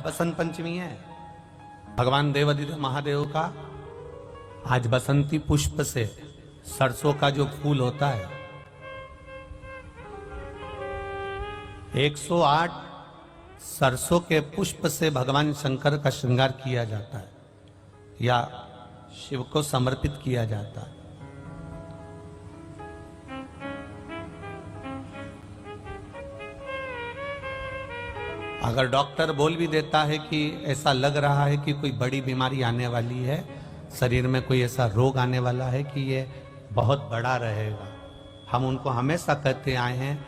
बसंत पंचमी है, भगवान देवाधिदेव महादेव का आज बसंती पुष्प से सरसों का जो फूल होता है 108 सरसों के पुष्प से भगवान शंकर का श्रृंगार किया जाता है या शिव को समर्पित किया जाता है। अगर डॉक्टर बोल भी देता है कि ऐसा लग रहा है कि कोई बड़ी बीमारी आने वाली है, शरीर में कोई ऐसा रोग आने वाला है कि ये बहुत बड़ा रहेगा, हम उनको हमेशा कहते आए हैं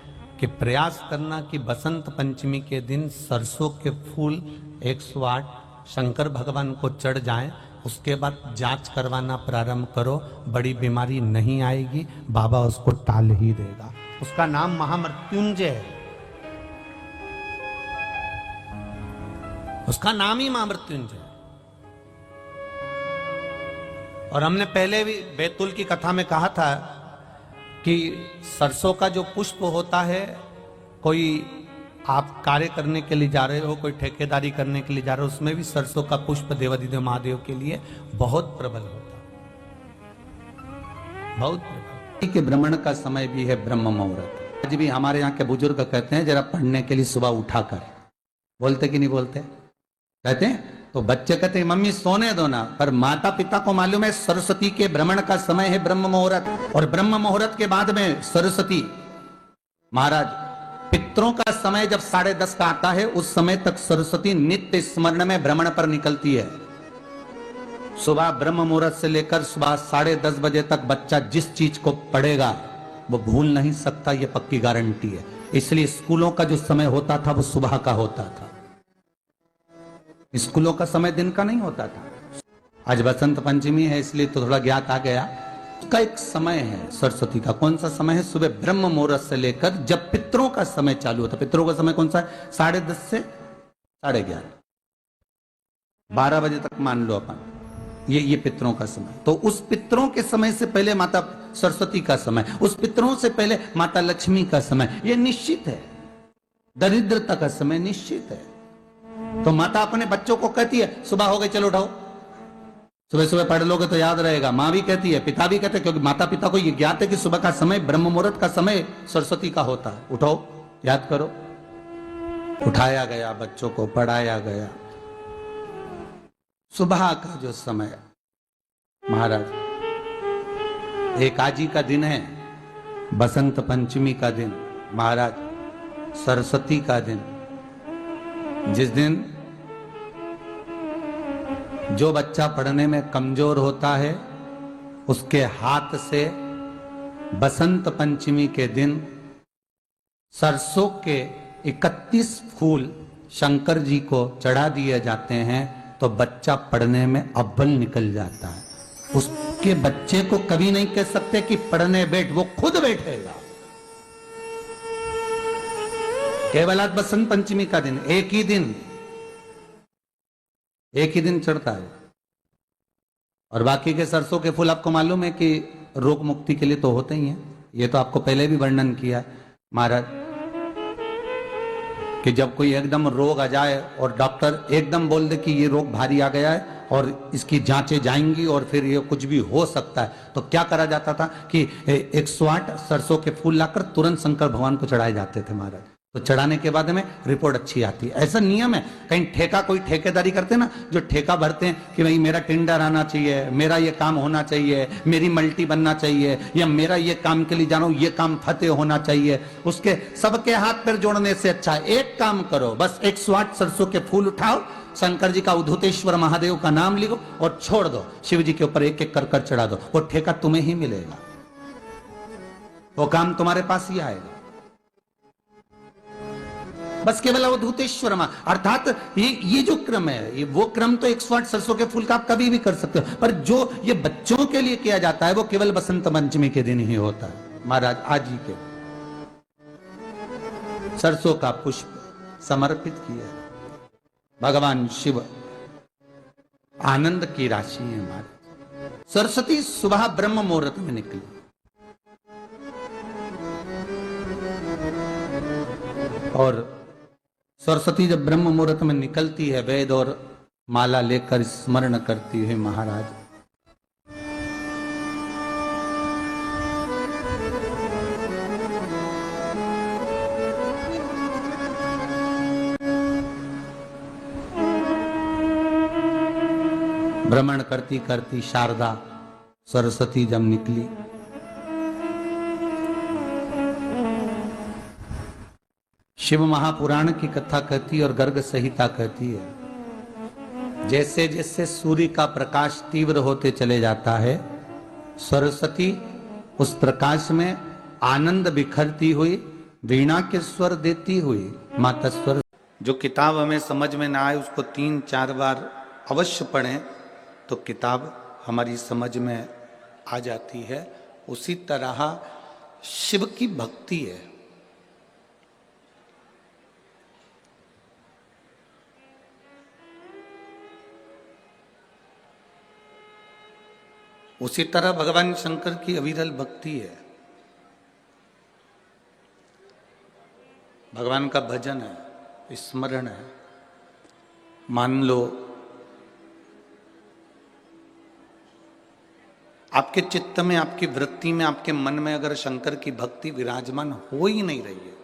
कि प्रयास करना कि बसंत पंचमी के दिन सरसों के फूल 108 शंकर भगवान को चढ़ जाएं, उसके बाद जांच करवाना प्रारंभ करो, बड़ी बीमारी नहीं आएगी, बाबा उसको टाल ही देगा। उसका नाम महामृत्युंजय है, उसका नाम ही महामृत्युंजय। और हमने पहले भी बैतूल की कथा में कहा था कि सरसों का जो पुष्प होता है, कोई आप कार्य करने के लिए जा रहे हो, कोई ठेकेदारी करने के लिए जा रहे हो, उसमें भी सरसों का पुष्प देवाधिदेव महादेव के लिए बहुत प्रबल होता है, बहुत प्रबल। के भ्रमण का समय भी है ब्रह्म मुहूर्त। आज भी हमारे यहाँ के बुजुर्ग कहते हैं जरा पढ़ने के लिए सुबह उठा कर, बोलते कि नहीं बोलते? कहते हैं। तो बच्चे कहते हैं मम्मी सोने दो ना, पर माता पिता को मालूम है सरस्वती के भ्रमण का समय है ब्रह्म मुहूर्त, और ब्रह्म मुहूर्त के बाद में सरस्वती महाराज पितरों का समय जब 10:30 का आता है, उस समय तक सरस्वती नित्य स्मरण में भ्रमण पर निकलती है। सुबह ब्रह्म मुहूर्त से लेकर सुबह 10:30 बजे तक बच्चा जिस चीज को पढ़ेगा वो भूल नहीं सकता, ये पक्की गारंटी है। इसलिए स्कूलों का जो समय होता था वो सुबह का होता था, स्कूलों का समय दिन का नहीं होता था। आज बसंत पंचमी है इसलिए तो थोड़ा ज्ञात आ गया। उसका एक समय है सरस्वती का, कौन सा समय है? सुबह ब्रह्म मुहूर्त से लेकर जब पितरों का समय चालू होता। पितरों का समय कौन सा है? 10:30 से 11:30, 12 बजे तक मान लो अपन, ये पितरों का समय। तो उस पितरों के समय से पहले माता सरस्वती का समय, उस पितरों से पहले माता लक्ष्मी का समय, ये निश्चित है। दरिद्रता का समय निश्चित है। तो माता अपने बच्चों को कहती है सुबह हो गई चलो उठाओ, सुबह सुबह पढ़ लोगे तो याद रहेगा। माँ भी कहती है, पिता भी कहते हैं, क्योंकि माता पिता को ये ज्ञात है कि सुबह का समय ब्रह्म मुहूर्त का समय सरस्वती का होता है। उठाओ, याद करो। उठाया गया, बच्चों को पढ़ाया गया। सुबह का जो समय महाराज, एक आजी का दिन है, बसंत पंचमी का दिन महाराज, सरस्वती का दिन, जिस दिन जो बच्चा पढ़ने में कमजोर होता है उसके हाथ से बसंत पंचमी के दिन सरसों के 31 फूल शंकर जी को चढ़ा दिए जाते हैं, तो बच्चा पढ़ने में अव्वल निकल जाता है। उसके बच्चे को कभी नहीं कह सकते कि पढ़ने बैठ, वो खुद बैठेगा। केवल आज बसंत पंचमी का दिन, एक ही दिन चढ़ता है। और बाकी के सरसों के फूल आपको मालूम है कि रोग मुक्ति के लिए तो होते ही हैं। ये तो आपको पहले भी वर्णन किया है महाराज कि जब कोई एकदम रोग आ जाए और डॉक्टर एकदम बोल दे कि ये रोग भारी आ गया है और इसकी जांचें जाएंगी और फिर ये कुछ भी हो सकता है, तो क्या करा जाता था कि 108 सरसों के फूल लाकर तुरंत शंकर भगवान को चढ़ाए जाते थे महाराज। तो चढ़ाने के बाद में रिपोर्ट अच्छी आती है। ऐसा नियम है। कहीं ठेका, कोई ठेकेदारी करते हैं ना, जो ठेका भरते हैं कि भाई मेरा टेंडर आना चाहिए, मेरा ये काम होना चाहिए, मेरी मल्टी बनना चाहिए, या मेरा ये काम के लिए जा रहा हूं, ये काम फतेह होना चाहिए, उसके सबके हाथ पैर जोड़ने से अच्छा है एक काम करो, बस 108 सरसों के फूल उठाओ, शंकर जी का उद्धतेश्वर महादेव का नाम लिखो और छोड़ दो, शिव जी के ऊपर एक एक कर चढ़ा दो, वो ठेका तुम्हें ही मिलेगा, वो काम तुम्हारे पास ही आएगा। बस केवल अवधूतेश्वर मां, अर्थात ये जो क्रम है, ये वो क्रम तो 108 सरसों के फूल का आप कभी भी कर सकते हो, पर जो ये बच्चों के लिए किया जाता है वो केवल बसंत पंचमी के दिन ही होता है महाराज। आज ही के सरसों का पुष्प समर्पित किया भगवान शिव, आनंद की राशि है हमारे। सरस्वती सुबह ब्रह्म मुहूर्त में निकली, और सरस्वती जब ब्रह्म मुहूर्त में निकलती है वेद और माला लेकर स्मरण करती है महाराज। भ्रमण करती करती शारदा सरस्वती जब निकली, शिव महापुराण की कथा कहती है और गर्ग संहिता कहती है, जैसे जैसे सूर्य का प्रकाश तीव्र होते चले जाता है, सरस्वती उस प्रकाश में आनंद बिखरती हुई वीणा के स्वर देती हुई माता स्वर। जो किताब हमें समझ में ना आए उसको 3-4 बार अवश्य पढ़ें तो किताब हमारी समझ में आ जाती है। उसी तरह शिव की भक्ति है। उसी तरह भगवान शंकर की अविरल भक्ति है, भगवान का भजन है, स्मरण है। मान लो आपके चित्त में, आपकी वृत्ति में, आपके मन में अगर शंकर की भक्ति विराजमान हो ही नहीं रही है,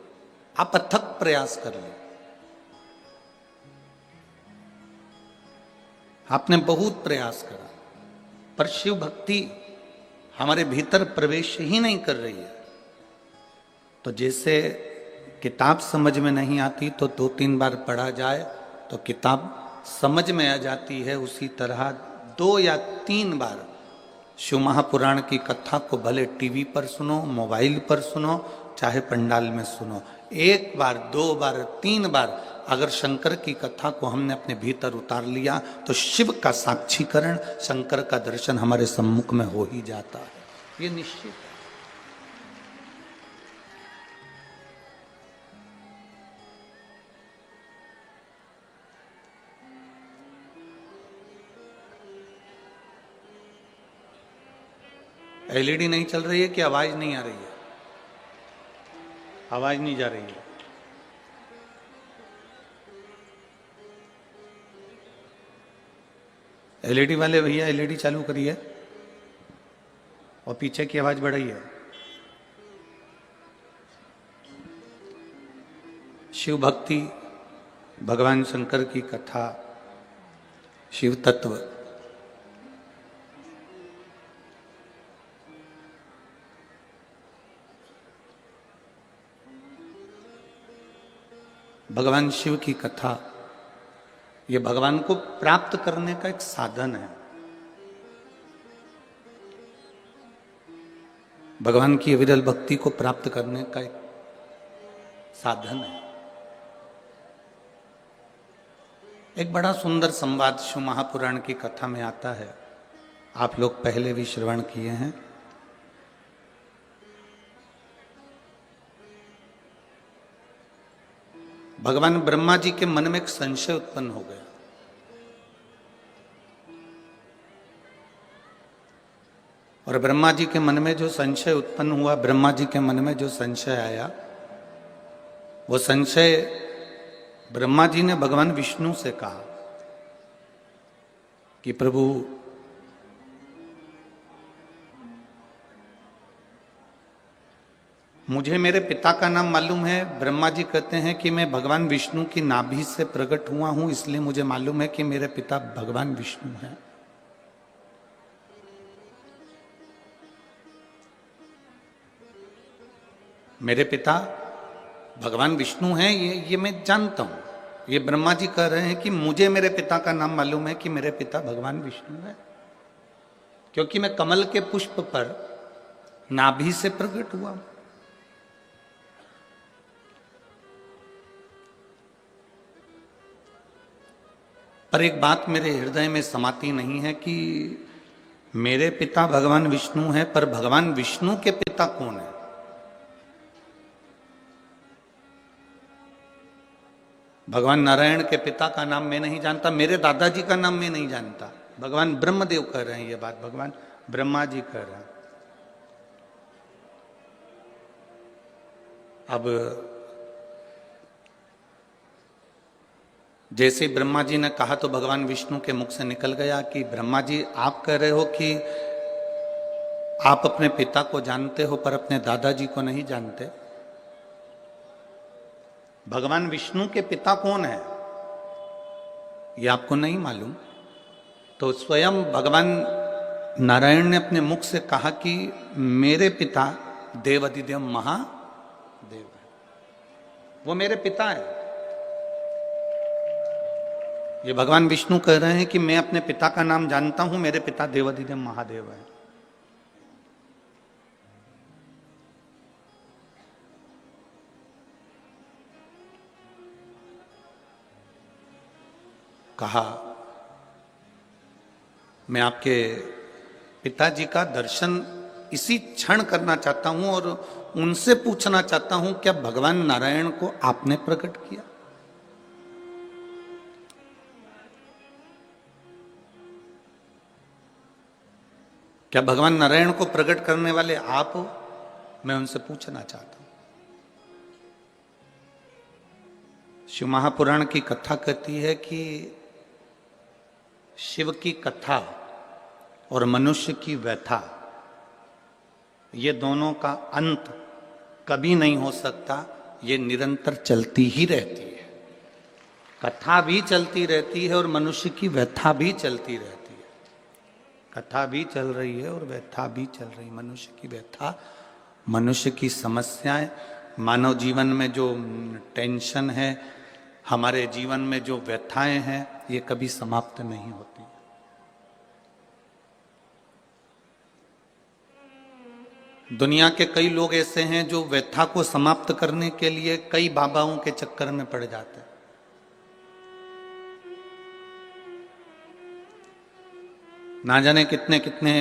आप अथक प्रयास कर लें, आपने बहुत प्रयास करा पर शिव भक्ति हमारे भीतर प्रवेश ही नहीं कर रही है, तो जैसे किताब समझ में नहीं आती तो 2-3 बार पढ़ा जाए तो किताब समझ में आ जाती है, उसी तरह 2 या 3 बार शिव महापुराण की कथा को भले टीवी पर सुनो, मोबाइल पर सुनो, चाहे पंडाल में सुनो, 1 बार, 2 बार, 3 बार अगर शंकर की कथा को हमने अपने भीतर उतार लिया तो शिव का साक्षीकरण, शंकर का दर्शन हमारे सम्मुख में हो ही जाता है, ये निश्चित है। एलईडी नहीं चल रही है कि आवाज नहीं आ रही है? आवाज नहीं जा रही है। एलईडी वाले भैया एलईडी चालू करिए और पीछे की आवाज बढ़ाइए। शिव भक्ति, भगवान शंकर की कथा, शिव तत्व, भगवान शिव की कथा, ये भगवान को प्राप्त करने का एक साधन है। भगवान की अविरल भक्ति को प्राप्त करने का एक साधन है। एक बड़ा सुंदर संवाद शिव महापुराण की कथा में आता है, आप लोग पहले भी श्रवण किए हैं। भगवान ब्रह्मा जी के मन में एक संशय उत्पन्न हो गया। और ब्रह्मा जी के मन में जो संशय उत्पन्न हुआ, ब्रह्मा जी के मन में जो संशय आया, वो संशय ब्रह्मा जी ने भगवान विष्णु से कहा कि प्रभु, मुझे मेरे पिता का नाम मालूम है। ब्रह्मा जी कहते हैं कि मैं भगवान विष्णु की नाभि से प्रकट हुआ हूं, इसलिए मुझे मालूम है कि मेरे पिता भगवान विष्णु हैं। मेरे पिता भगवान विष्णु हैं, ये मैं जानता हूं। ये ब्रह्मा जी कह रहे हैं कि मुझे मेरे पिता का नाम मालूम है कि मेरे पिता भगवान विष्णु हैं, क्योंकि मैं कमल के पुष्प पर नाभि से प्रकट हुआ। पर एक बात मेरे हृदय में समाती नहीं है कि मेरे पिता भगवान विष्णु हैं, पर भगवान विष्णु के पिता कौन है? भगवान नारायण के पिता का नाम मैं नहीं जानता, मेरे दादाजी का नाम मैं नहीं जानता। भगवान ब्रह्मदेव कह रहे हैं ये बात, भगवान ब्रह्मा जी कह रहे हैं। अब जैसे ब्रह्मा जी ने कहा तो भगवान विष्णु के मुख से निकल गया कि ब्रह्मा जी आप कह रहे हो कि आप अपने पिता को जानते हो पर अपने दादाजी को नहीं जानते। भगवान विष्णु के पिता कौन है ये आपको नहीं मालूम। तो स्वयं भगवान नारायण ने अपने मुख से कहा कि मेरे पिता देवाधिदेव महादेव है, वो मेरे पिता है। ये भगवान विष्णु कह रहे हैं कि मैं अपने पिता का नाम जानता हूं, मेरे पिता देवाधिदेव महादेव है। कहा मैं आपके पिताजी का दर्शन इसी क्षण करना चाहता हूं और उनसे पूछना चाहता हूं क्या भगवान नारायण को आपने प्रकट किया? क्या भगवान नारायण को प्रकट करने वाले आप हो? मैं उनसे पूछना चाहता हूं। शिव महापुराण की कथा कहती है कि शिव की कथा और मनुष्य की व्यथा, ये दोनों का अंत कभी नहीं हो सकता, ये निरंतर चलती ही रहती है। कथा भी चलती रहती है और मनुष्य की व्यथा भी चलती रहती है। कथा भी चल रही है और व्यथा भी चल रही है। मनुष्य की व्यथा, मनुष्य की समस्याएं, मानव जीवन में जो टेंशन है, हमारे जीवन में जो व्यथाएं हैं, ये कभी समाप्त नहीं होती। दुनिया के कई लोग ऐसे हैं जो व्यथा को समाप्त करने के लिए कई बाबाओं के चक्कर में पड़ जाते हैं। ना जाने कितने कितने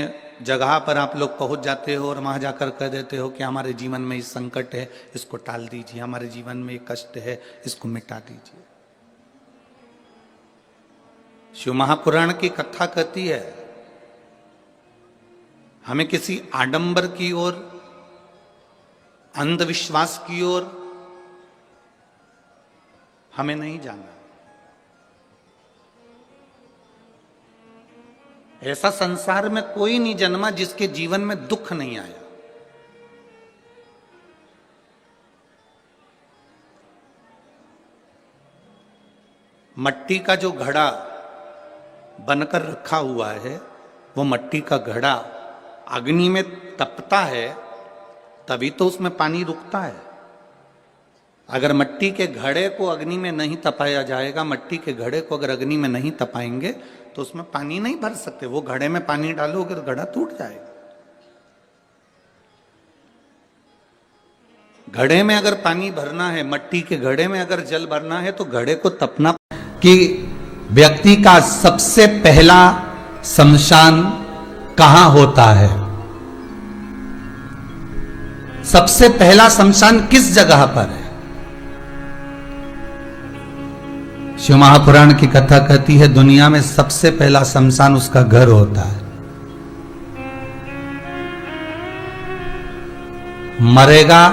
जगह पर आप लोग पहुंच जाते हो और वहां जाकर कह देते हो कि हमारे जीवन में ये संकट है, इसको टाल दीजिए, हमारे जीवन में ये कष्ट है, इसको मिटा दीजिए। शिव महापुराण की कथा कहती है हमें किसी आडंबर की ओर, अंधविश्वास की ओर हमें नहीं जाना। ऐसा संसार में कोई नहीं जन्मा जिसके जीवन में दुख नहीं आया। मट्टी का जो घड़ा बनकर रखा हुआ है, वो मट्टी का घड़ा अग्नि में तपता है तभी तो उसमें पानी रुकता है। अगर मट्टी के घड़े को अग्नि में नहीं तपाया जाएगा, मट्टी के घड़े को अगर अग्नि में नहीं तपाएंगे तो उसमें पानी नहीं भर सकते। वो घड़े में पानी डालोगे तो घड़ा टूट जाएगा। घड़े में अगर पानी भरना है, मट्टी के घड़े में अगर जल भरना है तो घड़े को तपना। कि व्यक्ति का सबसे पहला शमशान कहां होता है? सबसे पहला शमशान किस जगह पर है? शिव महापुराण की कथा कहती है दुनिया में सबसे पहला शमशान उसका घर होता है। मरेगा,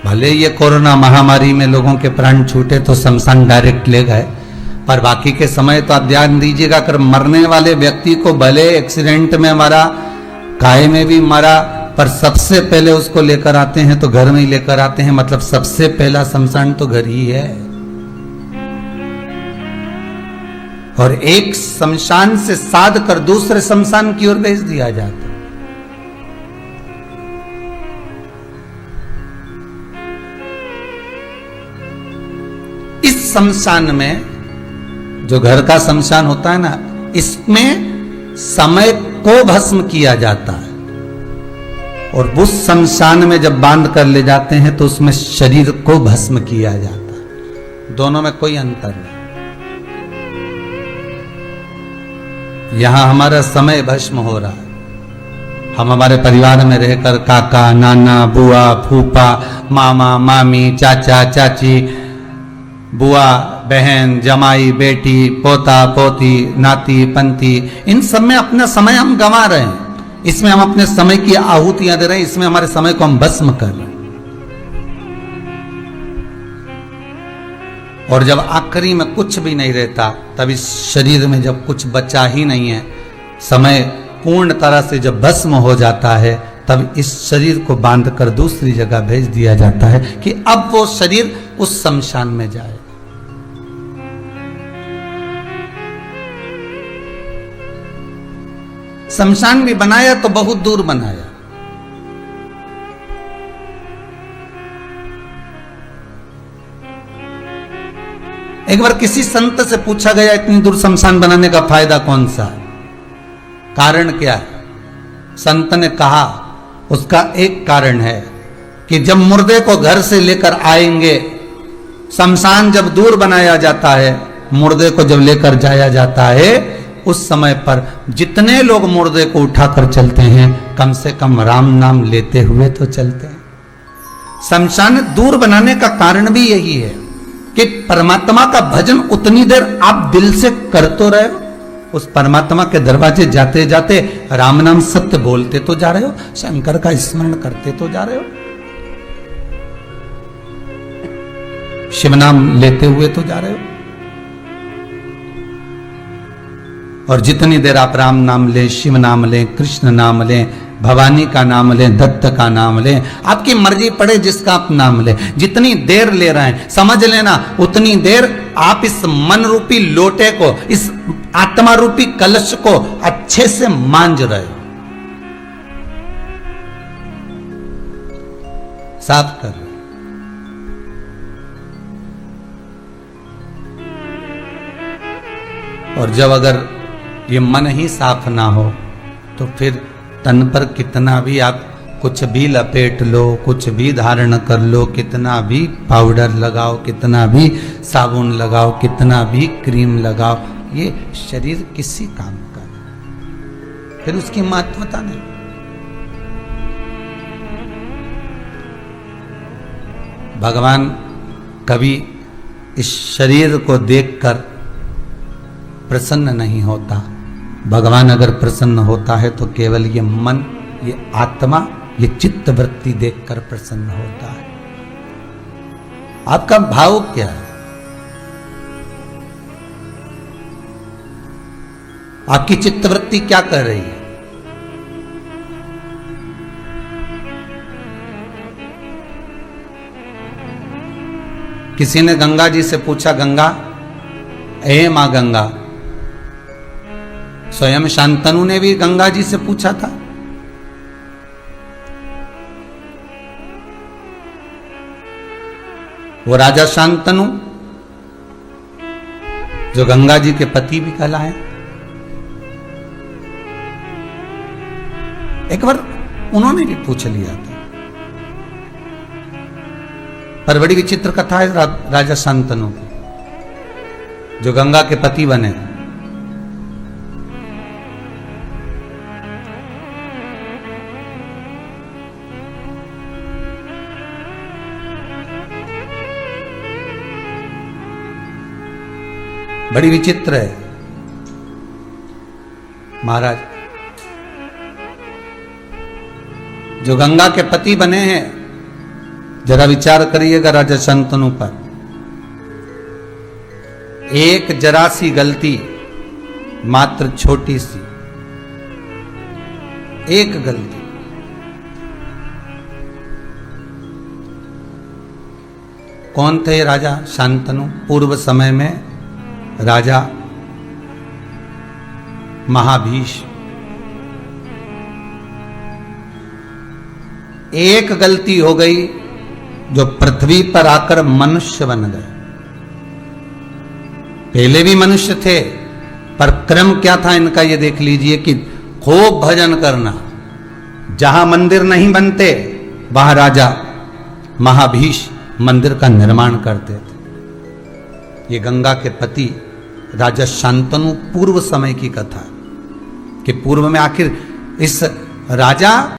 भले ये कोरोना महामारी में लोगों के प्राण छूटे तो शमशान डायरेक्ट ले गए, पर बाकी के समय तो आप ध्यान दीजिएगा, अगर मरने वाले व्यक्ति को भले एक्सीडेंट में मरा, काय में भी मरा, पर सबसे पहले उसको लेकर आते हैं तो घर में ही लेकर आते हैं। मतलब सबसे पहला शमशान तो घर ही है। और एक शमशान से साध कर दूसरे शमशान की ओर भेज दिया जाता। इस शमशान में, जो घर का शमशान होता है ना, इसमें समय को भस्म किया जाता है। और उस शमशान में जब बांध कर ले जाते हैं तो उसमें शरीर को भस्म किया जाता है। दोनों में कोई अंतर नहीं। यहां हमारा समय भस्म हो रहा है। हम हमारे परिवार में रहकर काका, नाना, बुआ, फूफा, मामा, मामी, चाचा, चाची, बुआ, बहन, जमाई, बेटी, पोता, पोती, नाती, पंती, इन सब में अपना समय हम गंवा रहे हैं। इसमें हम अपने समय की आहुतियां दे रहे हैं, इसमें हमारे समय को हम भस्म कर रहे हैं। और जब आखिरी में कुछ भी नहीं रहता, तब इस शरीर में जब कुछ बचा ही नहीं है, समय पूर्ण तरह से जब भस्म हो जाता है, तब इस शरीर को बांधकर दूसरी जगह भेज दिया जाता है कि अब वो शरीर उस शमशान में जाए। शमशान भी बनाया तो बहुत दूर बनाया। एक बार किसी संत से पूछा गया, इतनी दूर शमशान बनाने का फायदा कौन सा है, कारण क्या है? संत ने कहा उसका एक कारण है कि जब मुर्दे को घर से लेकर आएंगे, शमशान जब दूर बनाया जाता है, मुर्दे को जब लेकर जाया जाता है, उस समय पर जितने लोग मुर्दे को उठाकर चलते हैं, कम से कम राम नाम लेते हुए तो चलते हैं। शमशान दूर बनाने का कारण भी यही है कि परमात्मा का भजन उतनी देर आप दिल से कर तो रहे हो, उस परमात्मा के दरवाजे जाते जाते राम नाम सत्य बोलते तो जा रहे हो, शंकर का स्मरण करते तो जा रहे हो, शिव नाम लेते हुए तो जा रहे हो। और जितनी देर आप राम नाम लें, शिव नाम लें, कृष्ण नाम लें, भवानी का नाम लें, दत्त का नाम लें, आपकी मर्जी पड़े जिसका आप नाम लें, जितनी देर ले रहे हैं समझ लेना, उतनी देर आप इस मन रूपी लोटे को, इस आत्मा रूपी कलश को अच्छे से मांझ रहे हो, साफ कर रहे हो। और जब अगर ये मन ही साफ ना हो, तो फिर तन पर कितना भी आप कुछ भी लपेट लो, कुछ भी धारण कर लो, कितना भी पाउडर लगाओ, कितना भी साबुन लगाओ, कितना भी क्रीम लगाओ, ये शरीर किसी काम का नहीं, फिर उसकी महत्वता नहीं। भगवान कभी इस शरीर को देखकर प्रसन्न नहीं होता। भगवान अगर प्रसन्न होता है तो केवल ये मन, ये आत्मा, ये चित्त वृत्ति देखकर प्रसन्न होता है। आपका भाव क्या है? आपकी चित्त वृत्ति क्या कर रही है? किसी ने गंगा जी से पूछा, गंगा, ए मां गंगा, स्वयं शांतनु ने भी गंगा जी से पूछा था। वो राजा शांतनु जो गंगा जी के पति भी कहलाए, एक बार उन्होंने भी पूछ लिया था। पर बड़ी विचित्र कथा है राजा शांतनु की, जो गंगा के पति बने। बड़ी विचित्र है महाराज, जो गंगा के पति बने हैं, जरा विचार करिएगा राजा शांतनु पर। एक जरा सी गलती, मात्र छोटी सी एक गलती, कौन थे राजा शांतनु? पूर्व समय में राजा महाभीष्म। एक गलती हो गई, जो पृथ्वी पर आकर मनुष्य बन गए। पहले भी मनुष्य थे, पर क्रम क्या था इनका ये देख लीजिए कि खूब भजन करना। जहां मंदिर नहीं बनते, वहां राजा महाभीष्म मंदिर का निर्माण करते थे। ये गंगा के पति राजा शांतनु पूर्व समय की कथा, कि पूर्व में आखिर इस राजा